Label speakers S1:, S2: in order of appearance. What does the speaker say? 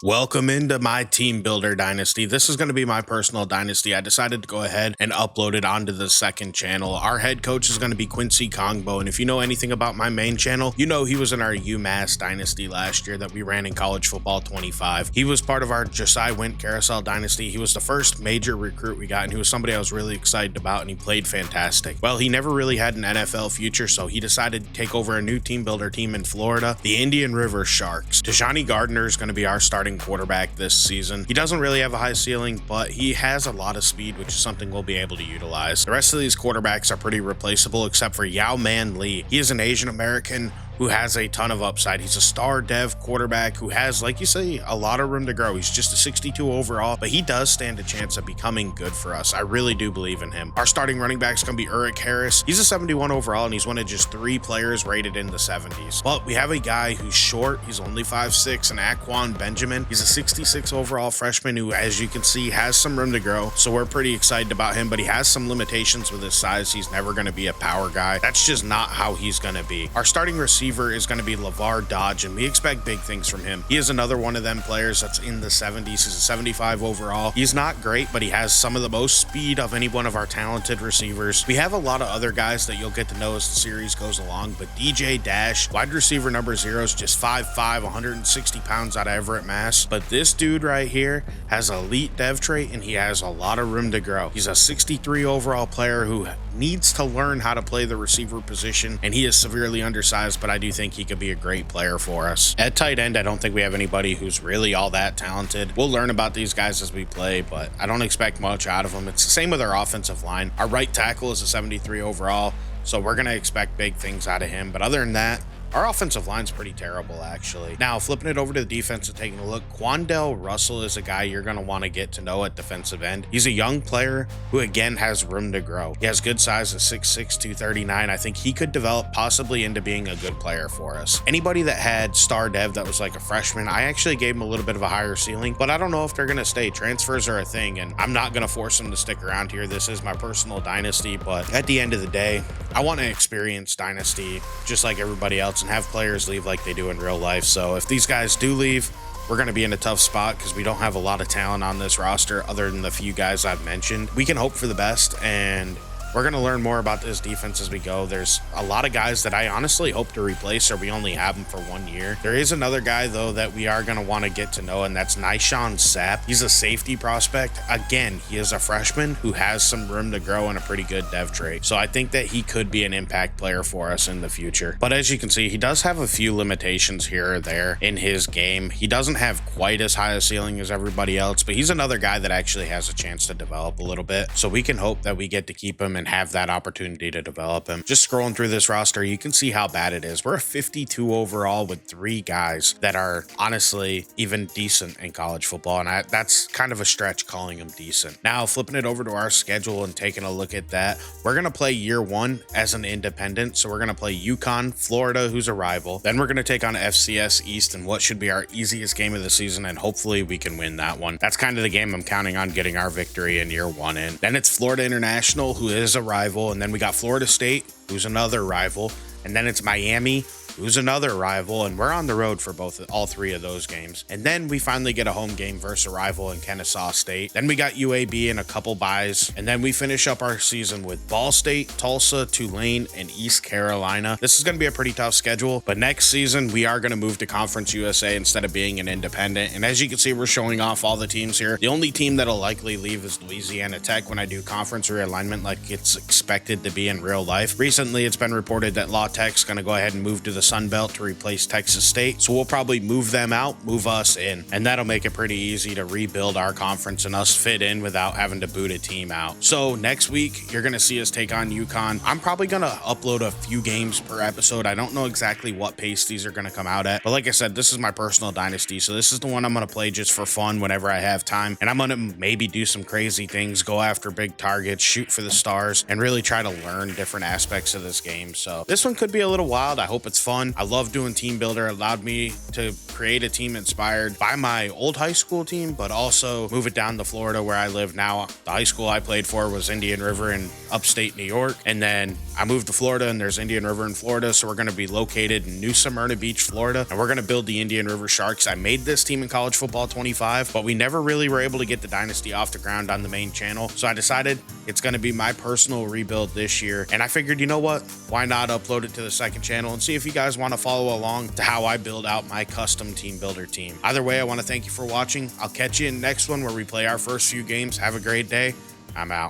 S1: Welcome into my team builder dynasty. This is going to be my personal dynasty. I decided to go ahead and upload it onto the second channel. Our head coach is going to be Quincy Kongbo, and if you know anything about my main channel, you know he was in our UMass dynasty last year that we ran in college football 25. He was part of our Josiah Wint carousel dynasty. He was the first major recruit we got, and he was somebody I was really excited about, and he played fantastic. Well, he never really had an NFL future, so he decided to take over a new team builder team in Florida, the Indian River Sharks. Tejani Gardner is going to be our starting quarterback this season. He doesn't really have a high ceiling, but he has a lot of speed, which is something we'll be able to utilize. The rest of these quarterbacks are pretty replaceable except for Yao Man Lee. He is an Asian American who has a ton of upside. He's a star dev quarterback who has, like you say, a lot of room to grow. He's just a 62 overall, but he does stand a chance of becoming good for us. I really do believe in him. Our starting running back is going to be Urich Harris. He's a 71 overall, and he's one of just 3 players rated in the 70s. But we have a guy who's short. He's only 5'6", and Aquan Benjamin. He's a 66 overall freshman who, as you can see, has some room to grow. So we're pretty excited about him, but he has some limitations with his size. He's never going to be a power guy. That's just not how he's going to be. Our starting receiver is going to be LeVar Dodge, and we expect big things from him. He is another one of them players that's in the 70s. He's a 75 overall. He's not great, but he has some of the most speed of any one of our talented receivers. We have a lot of other guys that you'll get to know as the series goes along, but DJ Dash, wide receiver number 0, is just 5'5", 160 pounds out of Everett, Mass. But this dude right here has elite dev trait, and he has a lot of room to grow. He's a 63 overall player who needs to learn how to play the receiver position, and he is severely undersized, but I do think he could be a great player for us. At tight end, I don't think we have anybody who's really all that talented. We'll learn about these guys as we play, but I don't expect much out of them. It's the same with our offensive line. Our right tackle is a 73 overall, so we're going to expect big things out of him, but other than that, our offensive line's pretty terrible, actually. Now, flipping it over to the defense and taking a look, Quandell Russell is a guy you're going to want to get to know at defensive end. He's a young player who, again, has room to grow. He has good size at 6'6", 239. I think he could develop possibly into being a good player for us. Anybody that had star dev that was like a freshman, I actually gave him a little bit of a higher ceiling, but I don't know if they're going to stay. Transfers are a thing, and I'm not going to force them to stick around here. This is my personal dynasty, but at the end of the day, I want to experience dynasty just like everybody else and have players leave like they do in real life. So if these guys do leave, we're going to be in a tough spot because we don't have a lot of talent on this roster other than the few guys I've mentioned. We can hope for the best, and we're going to learn more about this defense as we go. There's a lot of guys that I honestly hope to replace, or we only have them for 1 year. There is another guy, though, that we are going to want to get to know, and that's Nyshawn Sapp. He's a safety prospect. Again, he is a freshman who has some room to grow and a pretty good dev trait. So I think that he could be an impact player for us in the future. But as you can see, he does have a few limitations here or there in his game. He doesn't have quite as high a ceiling as everybody else, but he's another guy that actually has a chance to develop a little bit. So we can hope that we get to keep him and have that opportunity to develop him. Just scrolling through this roster, you can see how bad it is. We're a 52 overall with 3 guys that are honestly even decent in college football, and that's kind of a stretch calling them decent. Now, flipping it over to our schedule and taking a look at that, we're going to play year 1 as an independent. So we're going to play UConn, Florida, who's a rival. Then we're going to take on FCS East in what should be our easiest game of the season, and hopefully we can win that one. That's kind of the game I'm counting on getting our victory in year 1 in. Then it's Florida International, who is a rival, and then we got Florida State, who's another rival, and then it's Miami, who's another rival, and we're on the road for all 3 of those games. And then we finally get a home game versus a rival in Kennesaw State. Then we got UAB and a couple byes, and then we finish up our season with Ball State, Tulsa, Tulane, and East Carolina. This is going to be a pretty tough schedule, but next season we are going to move to Conference USA instead of being an independent. And as you can see, we're showing off all the teams here. The only team that'll likely leave is Louisiana Tech when I do conference realignment like it's expected to be in real life. Recently, it's been reported that La Tech's going to go ahead and move to the Sun Belt to replace Texas State. So we'll probably move them out, move us in, and that'll make it pretty easy to rebuild our conference and us fit in without having to boot a team out. So next week, you're going to see us take on UConn. I'm probably going to upload a few games per episode. I don't know exactly what pace these are going to come out at, but like I said, this is my personal dynasty. So this is the one I'm going to play just for fun whenever I have time. And I'm going to maybe do some crazy things, go after big targets, shoot for the stars, and really try to learn different aspects of this game. So this one could be a little wild. I hope it's fun. fun. I love doing Team Builder. It allowed me to create a team inspired by my old high school team, but also move it down to Florida where I live now. The high school I played for was Indian River in upstate New York. And then I moved to Florida and there's Indian River in Florida. So we're going to be located in New Smyrna Beach, Florida. And we're going to build the Indian River Sharks. I made this team in college football 25, but we never really were able to get the dynasty off the ground on the main channel. So I decided it's going to be my personal rebuild this year. And I figured, you know what? Why not upload it to the second channel and see if you guys want to follow along to how I build out my custom Team Builder team. Either way, I want to thank you for watching. I'll catch you in the next one where we play our first few games. Have a great day. I'm out.